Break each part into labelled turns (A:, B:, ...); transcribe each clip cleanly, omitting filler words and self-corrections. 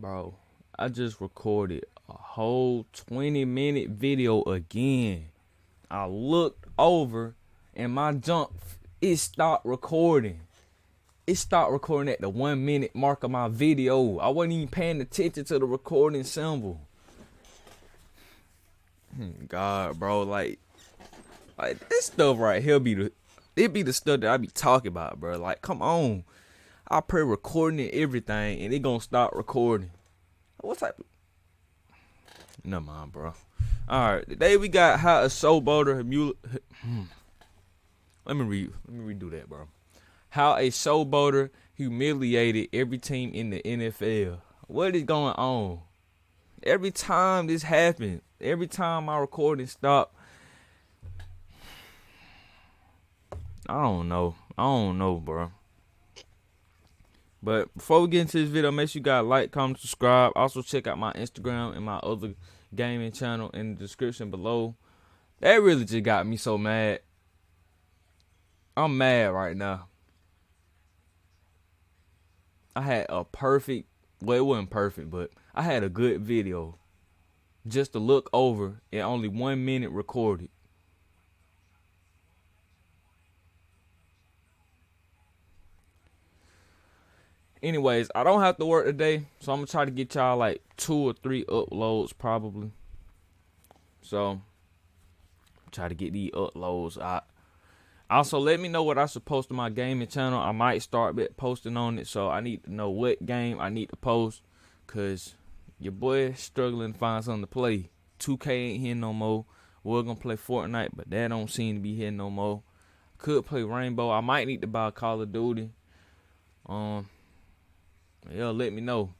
A: Bro, I just recorded a whole 20-minute video again. I looked over and my jump, it stopped recording. It stopped recording at the 1 minute mark of my video. I wasn't even paying attention to the recording symbol. God, bro, like this stuff right here be the stuff that I be talking about, bro. Like, come on. I pre-recording and everything, and it gonna stop recording. What type of... Never mind, bro. Alright, today we got how a showboater Let me redo that, bro. How a showboater humiliated every team in the NFL. What is going on? Every time this happens, every time my recording stop, I don't know, bro. But before we get into this video, make sure you guys like, comment, subscribe. Also check out my Instagram and my other gaming channel in the description below. That really just got me so mad. I'm mad right now. I had a perfect, well, it wasn't perfect, but I had a good video just to look over and only 1 minute recorded. Anyways, I don't have to work today, so I'm gonna try to get y'all like 2 or 3 uploads probably. So try to get these uploads out. Also, let me know what I should post on my gaming channel. I might start posting on it, so I need to know what game I need to post, cause your boy is struggling to find something to play. 2K ain't here no more. We're gonna play Fortnite, but that don't seem to be here no more. Could play Rainbow. I might need to buy Call of Duty. Yeah, let me know.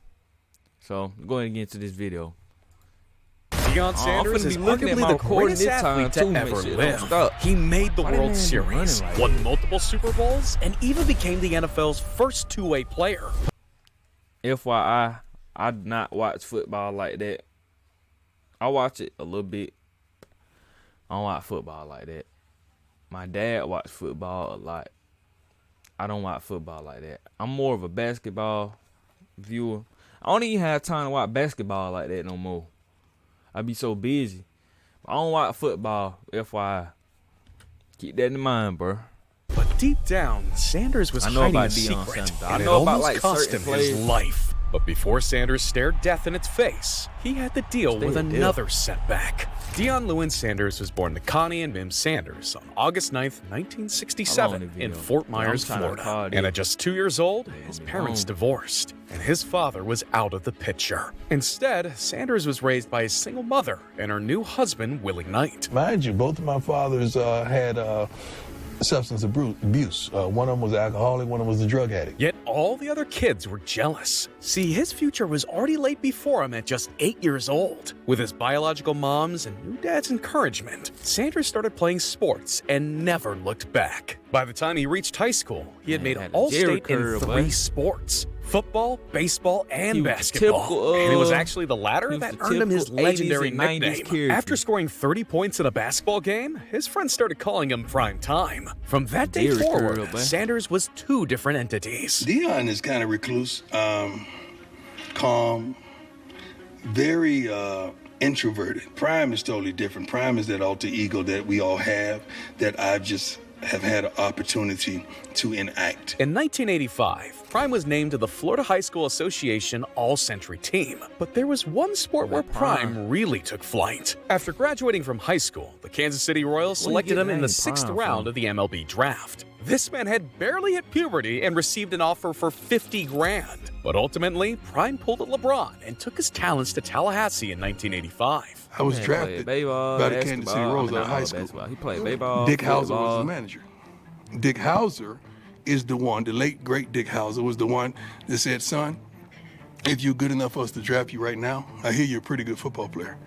A: So, go ahead and get into this video.
B: Deion Sanders is arguably the greatest athlete to ever live. He made the World Series, won multiple Super Bowls, and even became the NFL's first two-way player.
A: FYI, I do not watch football like that. I watch it a little bit. I don't watch football like that. My dad watched football a lot. I don't watch football like that. I'm more of a basketball viewer. I don't even have time to watch basketball like that no more. I be so busy. I don't watch football, FYI. Keep that in mind, bro.
B: But deep down, Sanders was hiding a secret, and it almost cost him his life. But before Sanders stared death in its face, he had to deal with another setback. Deion Lewin Sanders was born to Connie and Mim Sanders on August 9th, 1967 in Fort Myers, Florida. And at just 2 years old, his parents divorced, and his father was out of the picture. Instead, Sanders was raised by his single mother and her new husband, Willie Knight.
C: Mind you, both of my fathers had substance abuse. One of them was an alcoholic, one of them was a drug addict.
B: Yet all the other kids were jealous. See, his future was already laid before him at just 8 years old. With his biological mom's and new dad's encouragement, Sanders started playing sports and never looked back. By the time he reached high school, he had made All-State in 3 sports: football, baseball, and basketball. And it was actually the latter that earned him his legendary nickname. After scoring 30 points in a basketball game, his friends started calling him Prime Time. From that day forward, Sanders was 2 different entities.
C: Deion is kind of recluse, calm, very introverted. Prime is totally different. Prime is that alter ego that we all have, that I've just have had an opportunity to enact.
B: In 1985, Prime was named to the Florida High School Association All-Century team. But there was one sport where Prime really took flight. After graduating from high school, the Kansas City Royals selected him in the 6th round of the MLB draft. This man had barely hit puberty and received an offer for $50 grand. But ultimately, Prime pulled a LeBron and took his talents to Tallahassee in 1985.
C: I was drafted by the Kansas City Royals out of high school.
A: He played baseball.
C: Dick Hauser was the manager. Dick Hauser is the one, the late great Dick Hauser was the one that said, son, if you're good enough for us to draft you right now, I hear you're a pretty good football player.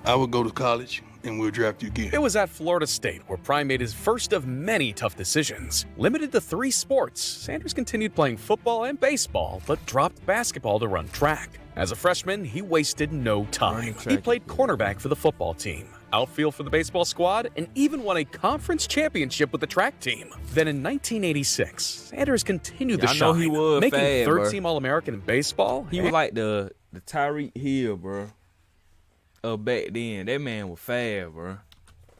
C: I would go to college and we'll draft you again.
B: It was at Florida State where Prime made his first of many tough decisions. Limited to 3 sports, Sanders continued playing football and baseball, but dropped basketball to run track. As a freshman, he wasted no time. He played cornerback for the football team, outfield for the baseball squad, and even won a conference championship with the track team. Then in 1986, Sanders continued to
A: I know
B: shine,
A: he was
B: making
A: fast,
B: third-team All-American in baseball.
A: He was like the Tyreek Hill, bro. Back then, that man was fast, bro.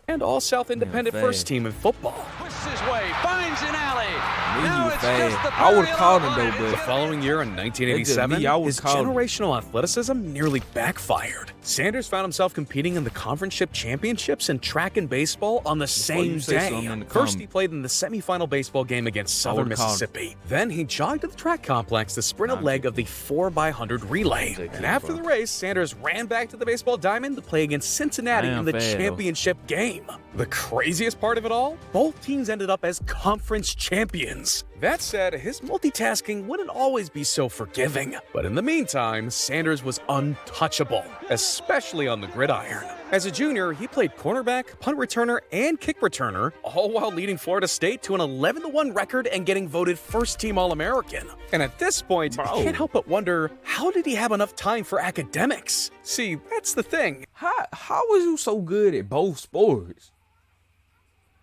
B: And All-South Independent
A: fast.
B: first team in football.
D: Twists his way, finds an alley.
A: He
D: Now
A: was
D: it's
A: fast.
D: just the
A: I would've
D: parallel
A: called him,
D: line.
A: though,
D: It's
A: but-
B: The
D: gonna
B: following year in 1987,
A: I would've
B: his
A: called him.
B: generational athleticism nearly backfired. Sanders found himself competing in the conference championships in track and baseball on the same
A: you say
B: day.
A: something in the
B: First, he
A: comment.
B: played in the semifinal baseball game against Southern
A: would've called him.
B: Mississippi. Then he jogged to the track complex to sprint a
A: Nah,
B: leg of the 4x100 relay.
A: Take
B: And
A: that,
B: after
A: bro.
B: the race, Sanders ran back to the baseball diamond to play against Cincinnati
A: Damn
B: in the
A: fast, though.
B: championship game. The craziest part of it all? Both teams ended up as conference champions. That said, his multitasking wouldn't always be so forgiving. But in the meantime, Sanders was untouchable, especially on the gridiron. As a junior, he played cornerback, punt returner, and kick returner, all while leading Florida State to an 11-1 record and getting voted first-team All-American. And at this point,
A: Bro.
B: you can't help but wonder, how did he have enough time for academics? See, that's the thing.
A: How was you so good at both sports?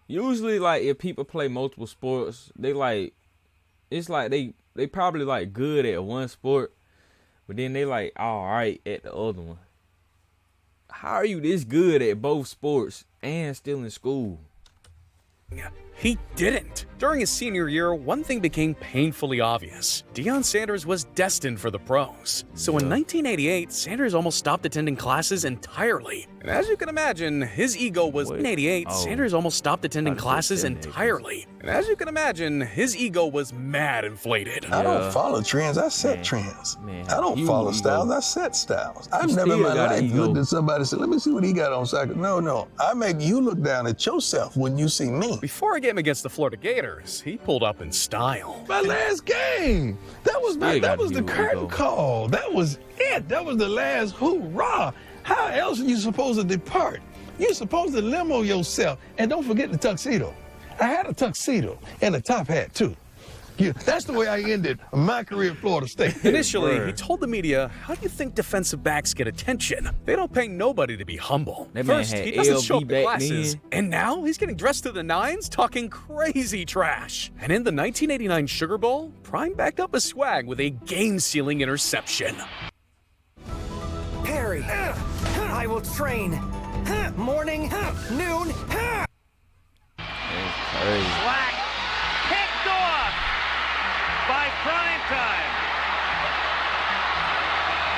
A: Usually, like, if people play multiple sports, they like, it's like they probably like good at one sport, but then they like all right at the other one. How are you this good at both sports and still in school?
B: He didn't. During his senior year, one thing became painfully obvious. Deion Sanders was destined for the pros. So in 1988, Sanders almost stopped attending classes entirely. And as you can imagine, his ego was...
A: Wait.
B: In 88,
A: Oh.
B: Sanders almost stopped attending
A: Thought it
B: classes
A: said 78.
B: entirely. And as you can imagine, his ego was mad inflated.
C: I don't
A: Yeah.
C: follow trends, I set
A: Man.
C: trends.
A: Man.
C: I don't
A: You
C: follow
A: ego.
C: styles, I set styles. I've
A: You
C: never in
A: still
C: my
A: got an
C: life
A: ego.
C: looked at somebody and said, let me see what he got on cycle. No. I make you look down at yourself when you see me.
B: Before a game against the Florida Gators, he pulled up in style.
C: My last game. That was
A: Still got
C: the
A: you,
C: curtain
A: ego.
C: call. That was it. That was the last hoorah. How else are you supposed to depart? You're supposed to limo yourself. And don't forget the tuxedo. I had a tuxedo and a top hat too. Yeah, that's the way I ended my career at Florida State.
B: Initially,
A: Bruh.
B: he told the media, how do you think defensive backs get attention? They don't pay nobody to be humble.
A: That man
B: First,
A: had
B: he doesn't show
A: LB
B: up to
A: back
B: classes.
A: then.
B: And now he's getting dressed to the nines, talking crazy trash. And in the 1989 Sugar Bowl, Prime backed up his swag with a game-sealing interception.
E: Perry, I will train. Morning, noon.
A: That's crazy.
F: Black picked off by prime time.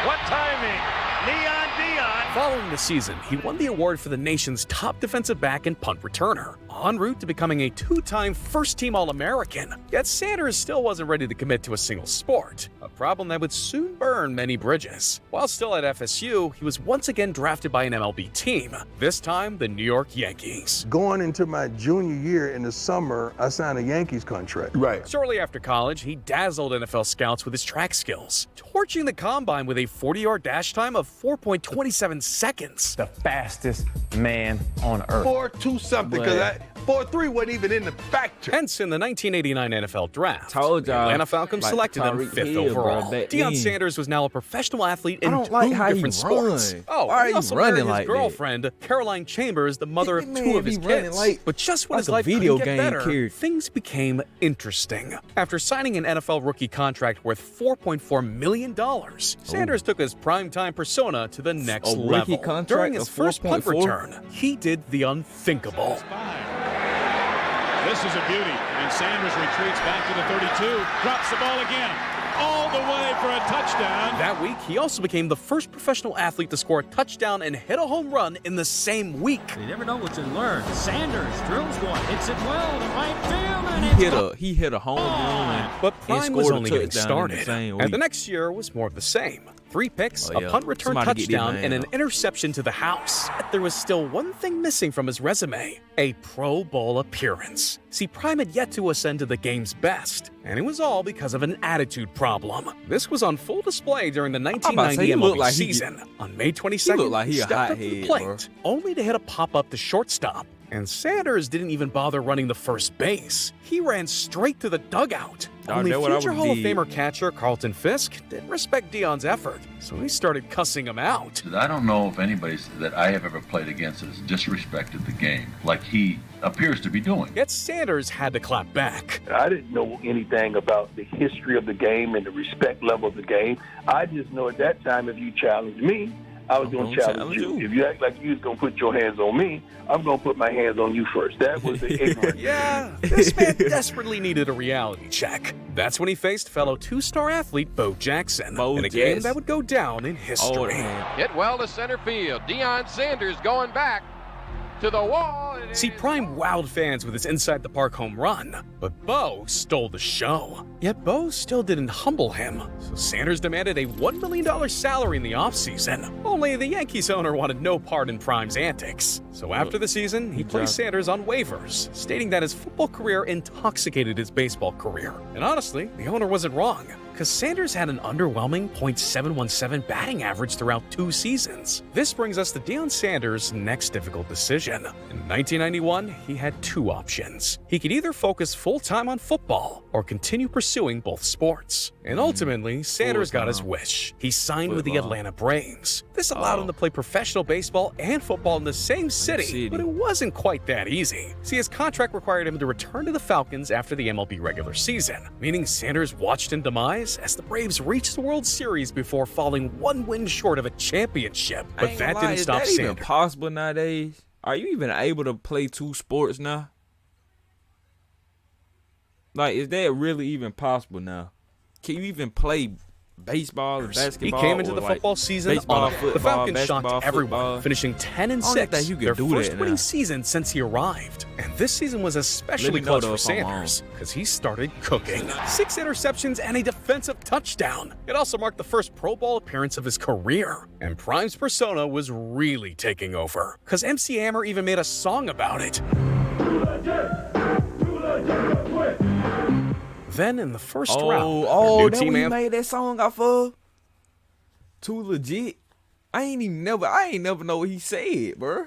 F: What timing? Neon Dion.
B: Following the season, he won the award for the nation's top defensive back and punt returner, en route to becoming a two-time first-team All-American. Yet Sanders still wasn't ready to commit to a single sport, a problem that would soon burn many bridges. While still at FSU, he was once again drafted by an MLB team, this time the New York Yankees.
C: Going into my junior year in the summer, I signed a Yankees contract. Right.
B: Shortly after college, he dazzled NFL scouts with his track skills, torching the combine with a 40-yard dash time of 4.27 seconds.
G: The fastest man on earth.
C: 4.2 something, because 4.3 wasn't even in the factor.
B: Hence, in the 1989 NFL Draft,
A: Told
B: the
A: y'all,
B: Atlanta Falcons
A: like
B: selected him
A: Tyreek
B: 5th
A: Hill, bro,
B: overall.
A: back
B: Deion
A: then.
B: Sanders was now a professional athlete in
A: I don't
B: two
A: like how he
B: different sports.
A: run.
B: Oh,
A: Why are
B: he
A: you
B: also
A: running
B: married his
A: like that?
B: girlfriend, Caroline Chambers, the mother of
A: That
B: two
A: man
B: of his
A: be running
B: kids.
A: like-
B: But just when
A: like
B: his
A: a
B: life
A: video
B: couldn't get
A: game
B: better,
A: character.
B: things became interesting. After signing an NFL rookie contract worth $4.4 million, Sanders took his primetime persona to the next
A: A rookie
B: level.
A: contract
B: During his
A: of
B: first punt
A: 4.4?
B: return, he did the unthinkable.
H: This is a beauty, and Sanders retreats back to the 32, drops the ball again, all the way for a touchdown.
B: That week, he also became the first professional athlete to score a touchdown and hit a home run in the same week.
I: You never know what you learn. Sanders drills one, hits it well to right field, and
A: He hit a home run.
B: But
A: and
B: Prime was
A: scored a
B: only getting
A: touchdown in the
B: started.
A: same
B: And the
A: week.
B: next year was more of the same. 3 picks,
A: Oh,
B: a
A: yeah.
B: punt return
A: Somebody get this
B: touchdown,
A: man
B: and an
A: out.
B: interception to the house. But there was still one thing missing from his resume, a Pro Bowl appearance. See, Prime had yet to ascend to the game's best, and it was all because of an attitude problem. This was on full display during the
A: about to
B: 1990
A: say, he
B: MLB
A: looked like he-
B: season. On May 22nd,
A: looked like he a
B: stepped up to the
A: hothead,
B: plate,
A: bro.
B: only to hit a pop-up to shortstop. And Sanders didn't even bother running the first base. He ran straight to the dugout. Only future Hall of Famer catcher Carlton Fisk didn't respect Deion's effort, so he started cussing him out.
J: I don't know if anybody that I have ever played against has disrespected the game like he appears to be doing.
B: Yet Sanders had to clap back.
K: I didn't know anything about the history of the game and the respect level of the game. I just know at that time if you challenged me, I was going to challenge you. If you act like you was going to put your hands on me, I'm going to put my hands on you first. That was the ignorant.
B: Yeah, this man desperately needed a reality check. That's when he faced fellow two-star athlete Bo Jackson in a game that would go down in history.
L: Hit well to center field. Deion Sanders going back to the wall.
B: See, Prime wowed fans with his inside-the-park home run, but Bo stole the show. Yet Bo still didn't humble him, so Sanders demanded a $1 million salary in the offseason. Only the Yankees owner wanted no part in Prime's antics. So after the season, he placed Sanders on waivers, stating that his football career intoxicated his baseball career. And honestly, the owner wasn't wrong, because Sanders had an underwhelming .717 batting average throughout 2 seasons. This brings us to Deion Sanders' next difficult decision. In 1991, he had 2 options. He could either focus full-time on football or continue pursuing both sports. And ultimately, Sanders got his wish. He signed with the Atlanta Braves. This allowed him to play professional baseball and football in the same city, but it wasn't quite that easy. See, his contract required him to return to the Falcons after the MLB regular season, meaning Sanders watched him demise as the Braves reached the World Series before falling 1 win short of a championship. But that didn't stop Sanders.
A: Is that even possible nowadays? Are you even able to play 2 sports now? Like, is that really even possible now? Can you even play baseball and basketball?
B: He came into the football season on the Falcons shocked everyone, finishing 10-6, their first winning season since he arrived. And this season was especially close for Sanders, because he started cooking. 6 interceptions and a defensive touchdown. It also marked the first Pro Bowl appearance of his career. And Prime's persona was really taking over, because MC Hammer even made a song about it. Then in the first round,
A: that he made that song off of? Too legit. I ain't never know what he said, bro.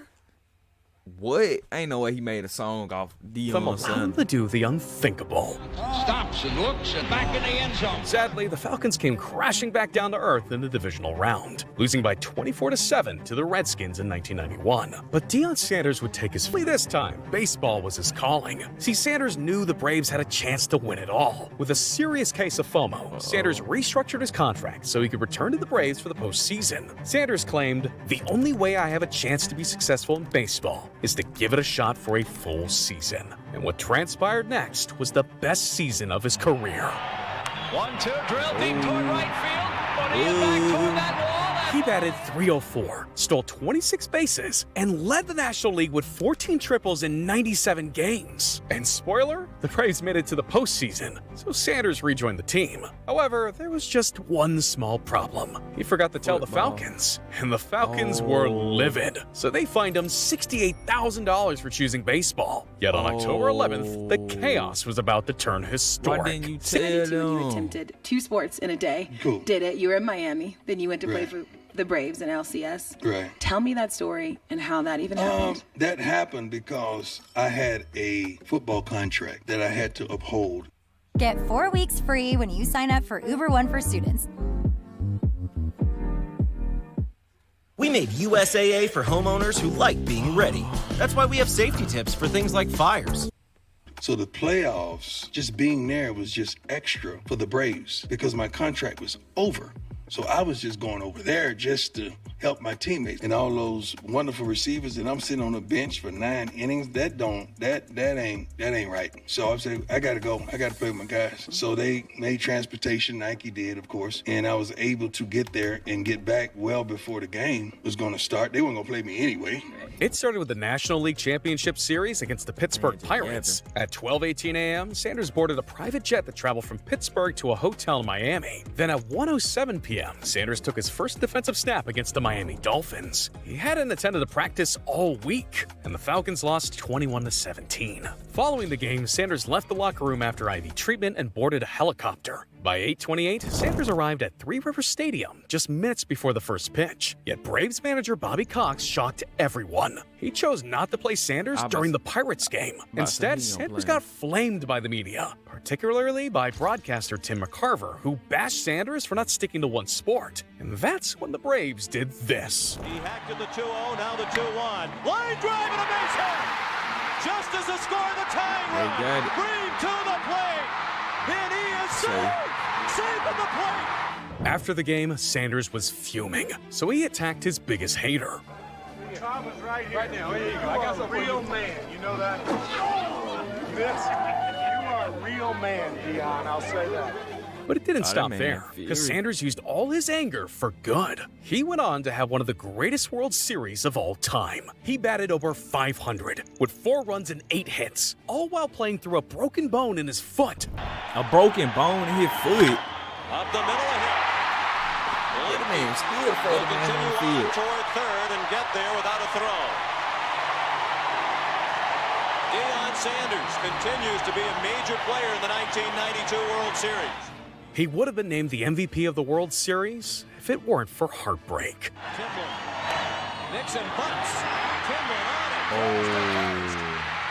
A: What? I ain't know what he made a song off Deion Sanders.
B: To do the unthinkable.
D: Stops and looks and back in the end zone.
B: Sadly, the Falcons came crashing back down to earth in the divisional round, losing by 24-7 to the Redskins in 1991. But Deion Sanders would take his flee this time. Baseball was his calling. See, Sanders knew the Braves had a chance to win it all. With a serious case of FOMO, Sanders restructured his contract so he could return to the Braves for the postseason. Sanders claimed, "The only way I have a chance to be successful in baseball is to give it a shot for a full season." And what transpired next was the best season of his career.
D: 1-2 drill deep toward right field. But he is back toward that wall.
B: He batted .304, stole 26 bases, and led the National League with 14 triples in 97 games. And spoiler, the Braves made it to the postseason, so Sanders rejoined the team. However, there was just one small problem. He forgot to tell the Falcons, and the Falcons were livid. So they fined him $68,000 for choosing baseball. Yet on October 11th, the chaos was about to turn historic.
A: Why didn't you tell them?
M: You attempted 2 sports in a day.
C: Cool.
M: Did it. You were in Miami. Then you went to play for the Braves and LCS.
C: Right.
M: Tell me that story and how that even happened.
C: That happened because I had a football contract that I had to uphold.
N: Get 4 weeks free when you sign up for Uber One for students.
O: We made USAA for homeowners who like being ready. That's why we have safety tips for things like fires.
C: So the playoffs, just being there was just extra for the Braves because my contract was over. So I was just going over there just to help my teammates and all those wonderful receivers. And I'm sitting on the bench for 9 innings. That ain't right. So I said, I gotta go. I gotta play with my guys. So they made transportation. Nike did, of course. And I was able to get there and get back well before the game was going to start. They weren't going to play me anyway.
B: It started with the National League Championship Series against the Pittsburgh Pirates. At 12:18 a.m., Sanders boarded a private jet that traveled from Pittsburgh to a hotel in Miami. Then at 1:07 p.m., Sanders took his first defensive snap against the Miami Dolphins. He hadn't attended a practice all week, and the Falcons lost 21-17. Following the game, Sanders left the locker room after IV treatment and boarded a helicopter. By 8:28, Sanders arrived at Three Rivers Stadium just minutes before the first pitch. Yet Braves manager Bobby Cox shocked everyone. He chose not to play Sanders during the Pirates game. Instead, Sanders got flamed by the media, particularly by broadcaster Tim McCarver, who bashed Sanders for not sticking to one sport. And that's when the Braves did this.
H: He hacked in the 2-0, now the 2-1. Line drive and a base hit! Just as the score of the tying run. Green to the plate. And he is safe. Safe at the plate.
B: After the game, Sanders was fuming, so he attacked his biggest hater.
F: Tom is right here. Right now, here you go. I got some real man. You know that? This, you are a real man, Dion. I'll say that.
B: But it didn't stop there, because Sanders used all his anger for good. He went on to have one of the greatest World Series of all time. He batted over 500, with 4 runs and 8 hits, all while playing through a broken bone in his foot.
A: A broken bone in his foot?
H: Up the middle of him.
A: The man still
H: will continue on toward third and get there without a throw. Deion Sanders continues to be a major player in the 1992 World Series.
B: He would have been named the MVP of the World Series if it weren't for heartbreak.
H: Timlin. Nixon bunts. Timlin on it.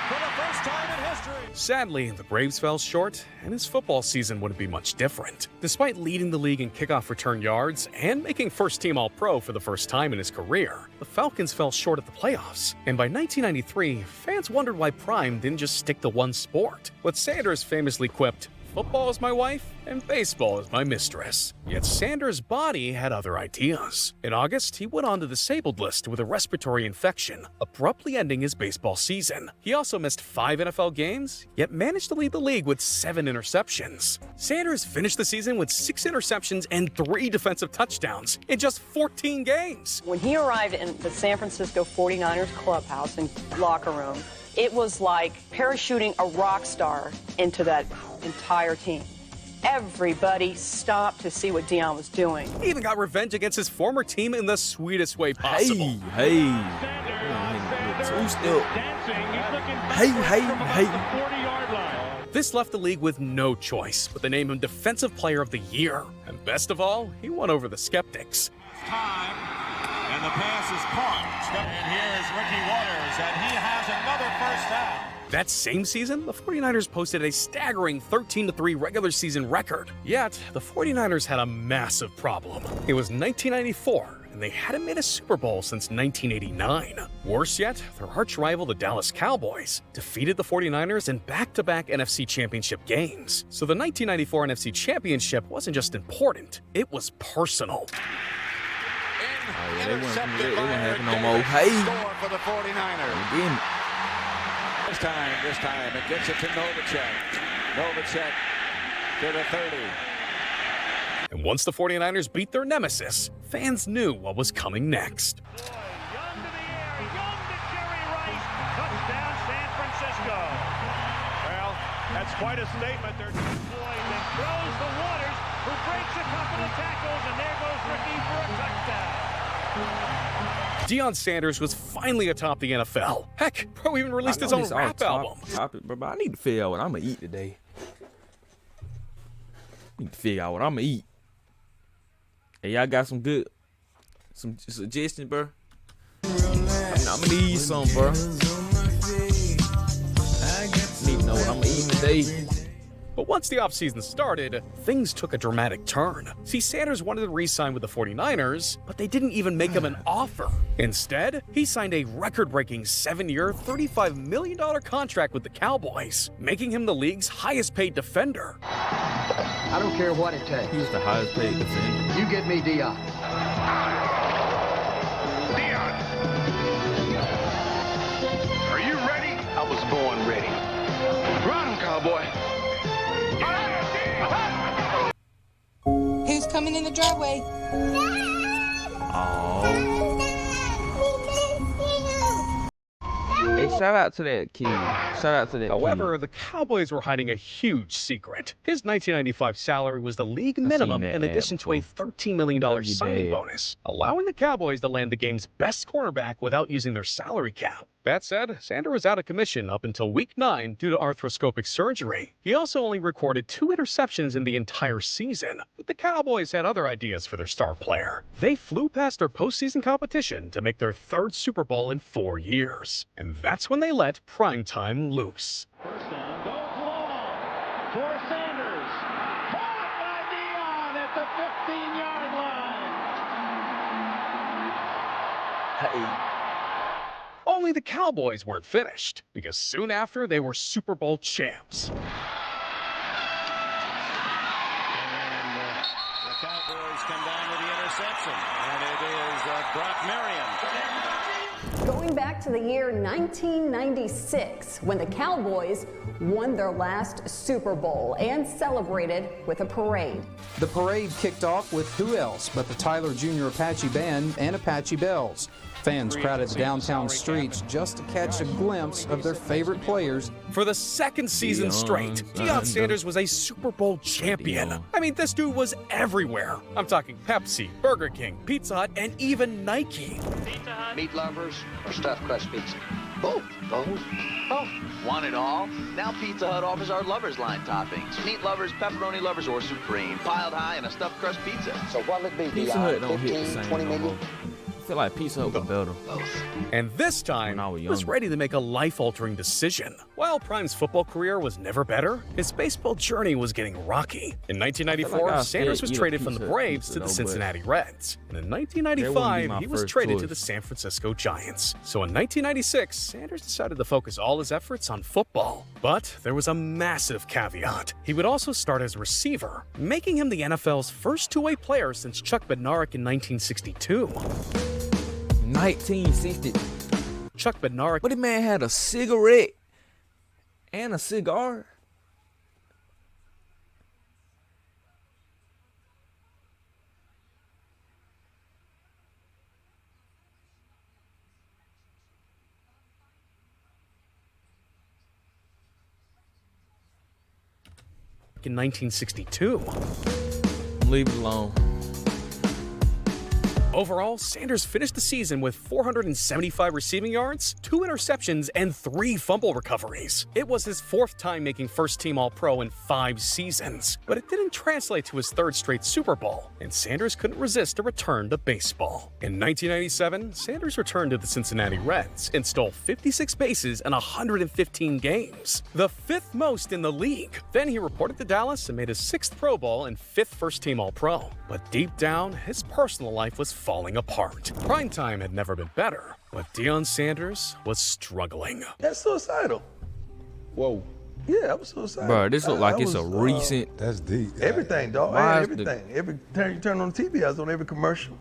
H: For the first time in history.
B: Sadly, the Braves fell short, and his football season wouldn't be much different. Despite leading the league in kickoff return yards and making first-team All-Pro for the first time in his career, the Falcons fell short at the playoffs. And by 1993, fans wondered why Prime didn't just stick to one sport. But Sanders famously quipped, "Football is my wife, and baseball is my mistress." Yet Sanders' body had other ideas. In August, he went on the disabled list with a respiratory infection, abruptly ending his baseball season. He also missed 5 NFL games, yet managed to lead the league with 7 interceptions. Sanders finished the season with 6 interceptions and 3 defensive touchdowns in just 14 games.
P: When he arrived in the San Francisco 49ers clubhouse and locker room, it was like parachuting a rock star into that entire team. Everybody stopped to see what Deion was doing.
B: He even got revenge against his former team in the sweetest way possible.
A: Hey.
B: This left the league with no choice but to name him Defensive Player of the Year. And best of all, he won over the skeptics.
H: Time, and the pass is caught. And here's Ricky Waters, and he has another first down.
B: That same season, the 49ers posted a staggering 13-3 regular season record. Yet, the 49ers had a massive problem. It was 1994, and they hadn't made a Super Bowl since 1989. Worse yet, their arch rival, the Dallas Cowboys, defeated the 49ers in back-to-back NFC Championship games. So the 1994 NFC Championship wasn't just important, it was personal.
A: They wouldn't have no more. Hey!
H: For the 49ers. This time, it gets it to Novacek. Novacek to the 30.
B: And once the 49ers beat their nemesis, fans knew what was coming next.
F: Young to the air, young to Jerry Rice. Touchdown, San Francisco. Well, that's quite a statement. They're deployed and throws the Waters, who breaks a couple of tackles, and there goes Ricky for a touchdown.
B: Deion Sanders was finally atop the NFL. Heck, bro even released his own rap album.
A: But I need to figure out what I'm going to eat today. Need to figure out what I'm going to eat. Hey, y'all got some suggestions, bro? I'm going to eat something, bro. Need to know what I'm going to eat today.
B: But once the offseason started, things took a dramatic turn. See, Sanders wanted to re-sign with the 49ers, but they didn't even make him an offer. Instead, he signed a record-breaking 7-year, $35 million contract with the Cowboys, making him the league's highest-paid defender.
Q: I don't care what it takes.
A: He's the highest-paid defender.
Q: You get me Deion.
F: Deion! Are you ready?
K: I was born ready.
F: Run, cowboy.
R: Who's coming in the driveway?
A: Hey, shout out to that kid. Shout out to that
B: However,
A: kid.
B: the Cowboys were hiding a huge secret. His 1995 salary was the league minimum in addition to a $13 million signing bonus, allowing the Cowboys to land the game's best cornerback without using their salary cap. That said, Sanders was out of commission up until Week 9 due to arthroscopic surgery. He also only recorded 2 interceptions in the entire season. But the Cowboys had other ideas for their star player. They flew past their postseason competition to make their 3rd Super Bowl in 4 years. And that's when they let primetime loose.
D: First down, goes long for Sanders. Caught by Dion at the 15-yard line.
B: Hey. Only the Cowboys weren't finished, because soon after they were Super Bowl champs.
H: And the Cowboys come down with the interception, and it is Brock Marion.
R: Going back to the year 1996, when the Cowboys won their last Super Bowl and celebrated with a parade.
S: The parade kicked off with who else but the Tyler Jr. Apache Band and Apache Bells. Fans crowded the downtown streets just to catch a glimpse of their favorite players.
B: For the 2nd season straight, Deion Sanders was a Super Bowl champion. I mean, this dude was everywhere. I'm talking Pepsi, Burger King, Pizza Hut, and even Nike.
Q: Meat lovers or stuffed crust pizza? Both. Both.
T: Want it all? Now Pizza Hut offers our lovers line toppings. Meat lovers, pepperoni lovers, or supreme. Piled high in a stuffed crust pizza.
Q: So what'll it be,
A: Pizza Hut don't hit the
Q: 15,
A: same
Q: 20
A: no
Q: million?
A: more. I feel like Pizza Hut was better.
B: And this time, he was ready to make a life-altering decision. While Prime's football career was never better, his baseball journey was getting rocky. In 1994, Sanders was traded from the Braves to the Cincinnati Reds. And in 1995, he was traded to the San Francisco Giants. So in 1996, Sanders decided to focus all his efforts on football. But there was a massive caveat. He would also start as a receiver, making him the NFL's first two-way player since Chuck Bednarik in 1962.
A: 1960.
B: Chuck Bednarik.
A: But the man had a cigarette and a cigar.
B: In 1962.
A: Leave it alone.
B: Overall, Sanders finished the season with 475 receiving yards, 2 interceptions, and 3 fumble recoveries. It was his 4th time making first-team All-Pro in 5 seasons, but it didn't translate to his 3rd straight Super Bowl, and Sanders couldn't resist a return to baseball. In 1997, Sanders returned to the Cincinnati Reds and stole 56 bases in 115 games, the 5th most in the league. Then he reported to Dallas and made his 6th Pro Bowl and 5th first-team All-Pro. But deep down, his personal life was falling apart. Primetime had never been better, but Deion Sanders was struggling.
C: That's suicidal.
U: Whoa.
C: Yeah, I was suicidal.
A: Bro, this look like it's a recent.
U: That's deep.
C: Everything, dog.
A: Why is
C: Everything. Every time you turn on the TV, I was on every commercial.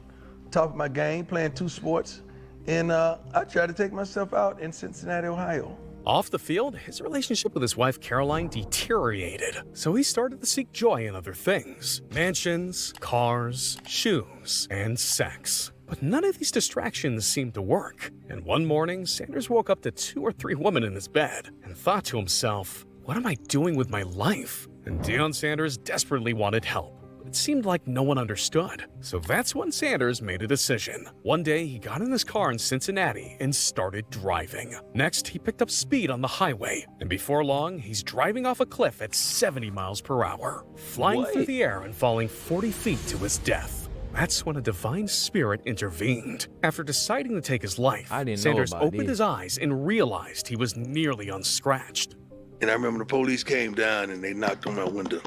C: Top of my game, playing 2 sports. And I tried to take myself out in Cincinnati, Ohio.
B: Off the field, his relationship with his wife Caroline deteriorated, so he started to seek joy in other things. Mansions, cars, shoes, and sex. But none of these distractions seemed to work. And one morning, Sanders woke up to 2 or 3 women in his bed and thought to himself, what am I doing with my life? And Deion Sanders desperately wanted help. It seemed like no one understood. So that's when Sanders made a decision. One day, he got in his car in Cincinnati and started driving. Next, he picked up speed on the highway. And before long, he's driving off a cliff at 70 miles per hour, flying through the air and falling 40 feet to his death. That's when a divine spirit intervened. After deciding to take his life, Sanders opened his eyes and realized he was nearly unscratched.
C: And I remember the police came down and they knocked on my window.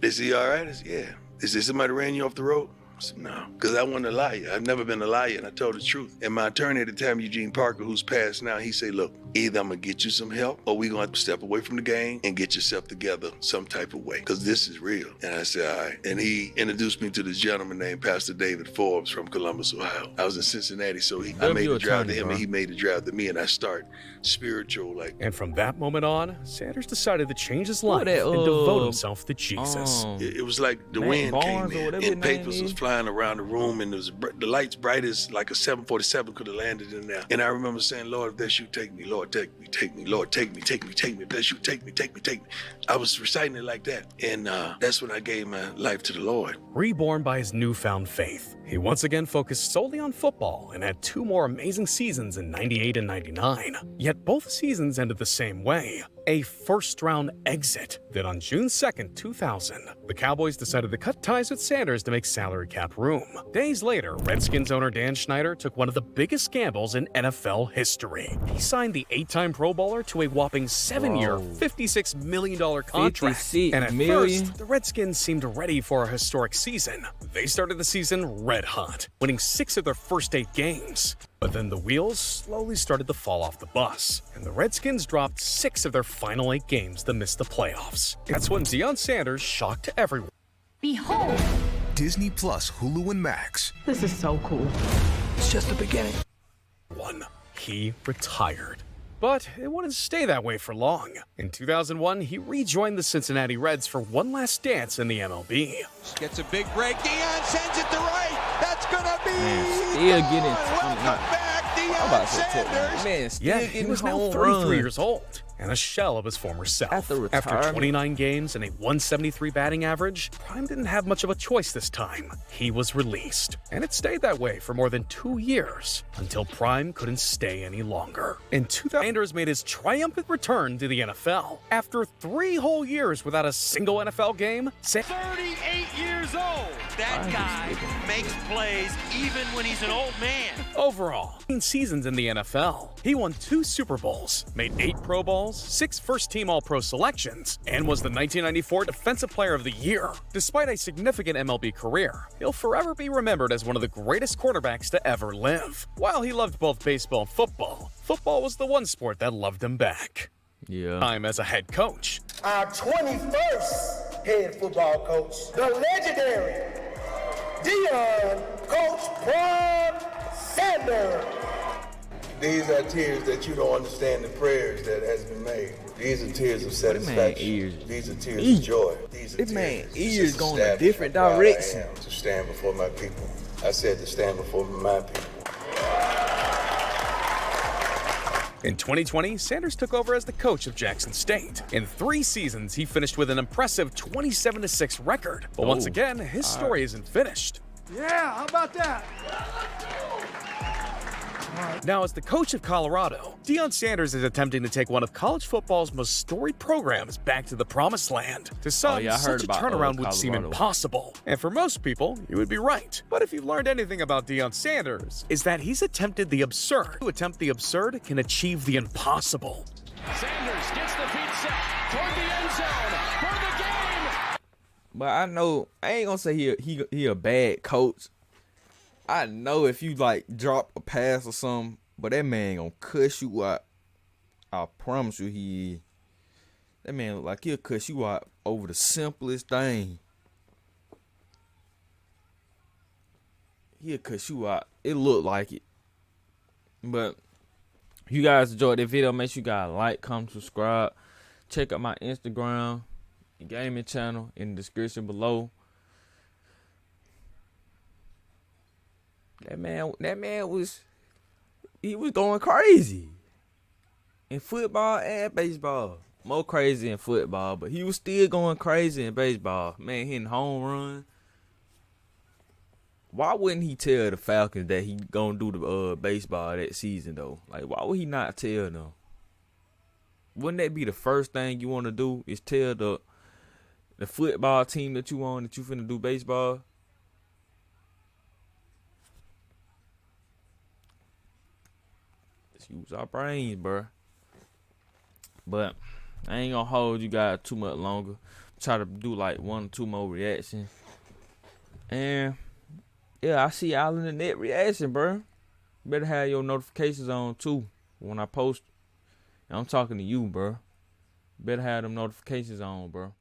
C: They said, "You all right?" I said, "Yeah." Is there somebody ran you off the road? I said, "No," because I wasn't a liar. I've never been a liar, and I told the truth. And my attorney at the time, Eugene Parker, who's passed now, he said, "Look, either I'm going to get you some help, or we're going to have to step away from the game and get yourself together some type of way, because this is real." And I said, "All right." And he introduced me to this gentleman named Pastor David Forbes from Columbus, Ohio. I was in Cincinnati, so I made the drive to him, and he made the drive to me, and I started spiritual.
B: And from that moment on, Sanders decided to change his life and devote himself to Jesus.
C: It was like the wind came in, and papers was flying around the room, and the lights bright as like a 747 could have landed in there. And I remember saying, "Lord, if that's you, take me. Lord, take me, take me. Lord, take me, take me, take me. If that's you, take me, take me, take me." I was reciting it like that. And that's when I gave my life to the Lord.
B: Reborn by his newfound faith, he once again focused solely on football and had 2 more amazing seasons in '98 and '99. Yet both seasons ended the same way, a first-round exit. Then on June 2nd, 2000, the Cowboys decided to cut ties with Sanders to make salary cap room. Days later, Redskins owner Dan Snyder took one of the biggest gambles in NFL history. He signed the 8-time Pro Bowler to a whopping 7-year, $56 million contract. And at first, the Redskins seemed ready for a historic season. They started the season red hot, winning 6 of their first 8 games. But then the wheels slowly started to fall off the bus, and the Redskins dropped 6 of their final 8 games to miss the playoffs. That's when Deion Sanders shocked everyone.
U: Behold! Disney Plus, Hulu, and Max.
V: This is so cool.
U: It's just the beginning.
B: He retired. But it wouldn't stay that way for long. In 2001, he rejoined the Cincinnati Reds for one last dance in the MLB.
H: Gets a big break. Deion sends it to right. That's gonna be
A: still getting.
H: Welcome back, Deion Sanders.
A: Man, still
B: Yeah,
A: getting
B: he was now 33 years old and a shell of his former self. After 29 games and a 173 batting average, Prime didn't have much of a choice this time. He was released, and it stayed that way for more than 2 years until Prime couldn't stay any longer. In 2000, Sanders made his triumphant return to the NFL. After 3 whole years without a single NFL game,
H: 38 years old. That guy makes plays even when he's an old man.
B: Overall, 18 seasons in the NFL. He won 2 Super Bowls, made 8 Pro Bowls, 6 first-team All-Pro selections, and was the 1994 Defensive Player of the Year. Despite a significant MLB career, he'll forever be remembered as one of the greatest quarterbacks to ever live. While he loved both baseball and football, football was the one sport that loved him back.
A: Yeah.
B: Time as a head coach.
W: Our 21st head football coach, the legendary Deion Coach Prime Sanders.
X: These are tears that you don't understand the prayers that has been made. These are tears of satisfaction. These are tears of joy. These are tears.
A: Ears going a different direction.
X: To stand before my people. I said to stand before my people.
B: In 2020, Sanders took over as the coach of Jackson State. In 3 seasons, he finished with an impressive 27-6 record. But once again, his story isn't finished.
W: Yeah, how about that?
B: Now, as the coach of Colorado, Deion Sanders is attempting to take one of college football's most storied programs back to the promised land. To some, such a turnaround would seem impossible. And for most people, you would be right. But if you've learned anything about Deion Sanders, is that he's attempted the absurd. To attempt the absurd can achieve the impossible.
I: Sanders gets the feet set toward the end zone for the game.
A: But I know, I ain't gonna say he a bad coach. I know if you like drop a pass or something, but that man gonna cuss you out. I promise you he is. That man look like he'll cuss you out over the simplest thing. He'll cuss you out. It look like it. But if you guys enjoyed this video, make sure you guys like, comment, subscribe. Check out my Instagram, gaming channel in the description below. That man was going crazy in football and baseball. More crazy in football, but he was still going crazy in baseball. Man, hitting home run. Why wouldn't he tell the Falcons that he gonna do the baseball that season though? Like, why would he not tell them? Wouldn't that be the first thing you want to do? Is tell the football team that you on that you finna do baseball? Use our brains, bro. But I ain't gonna hold you guys too much longer. Try to do like 1 or 2 more reactions. And yeah, I see y'all in the net reaction, bro. Better have your notifications on too when I post. And I'm talking to you, bro. Better have them notifications on, bro.